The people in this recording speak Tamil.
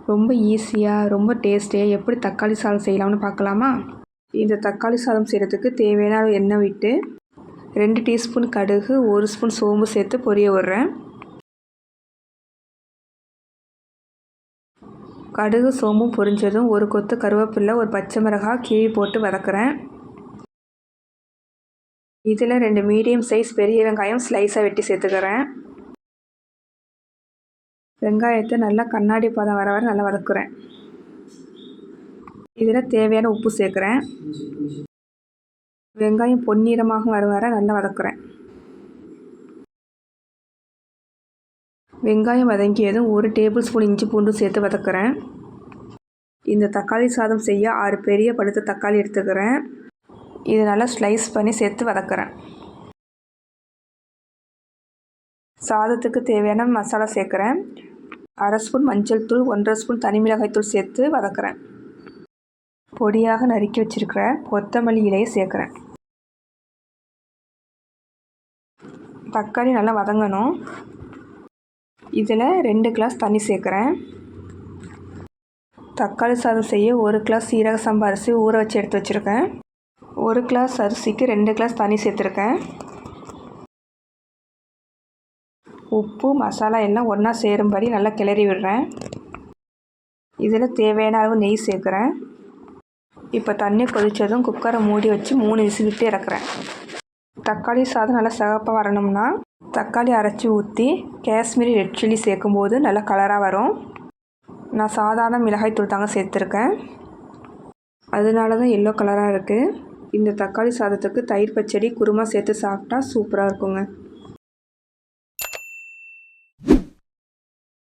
ரொம்ப ஈஸியாக ரொம்ப டேஸ்டியாக எப்படி தக்காளி சாதம் செய்யலாம்னு பார்க்கலாமா? இந்த தக்காளி சாதம் செய்கிறதுக்கு தேவையான அளவு எண்ணெய் விட்டு 2 டீஸ்பூன் கடுகு 1 ஸ்பூன் சோம்பு சேர்த்து பொரிய விடுறேன். கடுகு சோம்பும் பொரிஞ்சதும் ஒரு கொத்து கருவேப்பிலை ஒரு பச்சை மிளகாய் கீழி போட்டு வதக்குறேன். இதில் 2 மீடியம் சைஸ் பெரிய வெங்காயம் ஸ்லைஸாக வெட்டி சேர்த்துக்கிறேன். வெங்காயத்தை நல்லா கண்ணாடி பதம் வர நல்லா வதக்குறேன். இதில் தேவையான உப்பு சேர்க்குறேன். வெங்காயம் பொன்னிறமாக வர நல்லா வதக்குறேன். வெங்காயம் வதங்கியதும் 1 டேபிள் ஸ்பூன் இஞ்சி பூண்டு சேர்த்து வதக்குறேன். இந்த தக்காளி சாதம் செய்ய 6 பெரிய பழுத்த தக்காளி எடுத்துக்கிறேன். இது நல்லா ஸ்லைஸ் பண்ணி சேர்த்து வதக்குறேன். சாதத்துக்கு தேவையான மசாலா சேர்க்குறேன். 1/2 ஸ்பூன் மஞ்சள் தூள் 1/2 ஸ்பூன் தனி மிளகாய் தூள் சேர்த்து வதக்குறேன். பொடியாக நறுக்கி வச்சிருக்கிற கொத்தமல்லி இலையை சேர்க்குறேன். தக்காளி நல்லா வதங்கணும். இதில் 2 கிளாஸ் தண்ணி சேர்க்குறேன். தக்காளி சாதம் செய்ய 1 கிளாஸ் சீரக சம்பா அரிசி ஊற வச்சு எடுத்து வச்சுருக்கேன். 1 கிளாஸ் அரிசிக்கு 2 கிளாஸ் தண்ணி சேர்த்துருக்கேன். உப்பு மசாலா எல்லாம் ஒன்றா சேரும்படி நல்லா கிளறி விடுறேன். இதில் தேவையான அளவு நெய் சேர்க்குறேன். இப்போ தண்ணி கொதித்ததும் குக்கரை மூடி வச்சு 3 விசில் விட்டு இறக்குறேன். தக்காளி சாதம் நல்லா சிகப்பாக வரணும்னா தக்காளி அரைச்சி ஊற்றி காஷ்மீரி ரெட் சில்லி சேர்க்கும்போது நல்லா கலராக வரும். நான் சாதாரண மிளகாய் தூள் தாங்க சேர்த்துருக்கேன், அதனால தான் எல்லோ கலராக இருக்குது. இந்த தக்காளி சாதத்துக்கு தயிர் பச்சடி குருமா சேர்த்து சாப்பிட்டா சூப்பராக இருக்குங்க.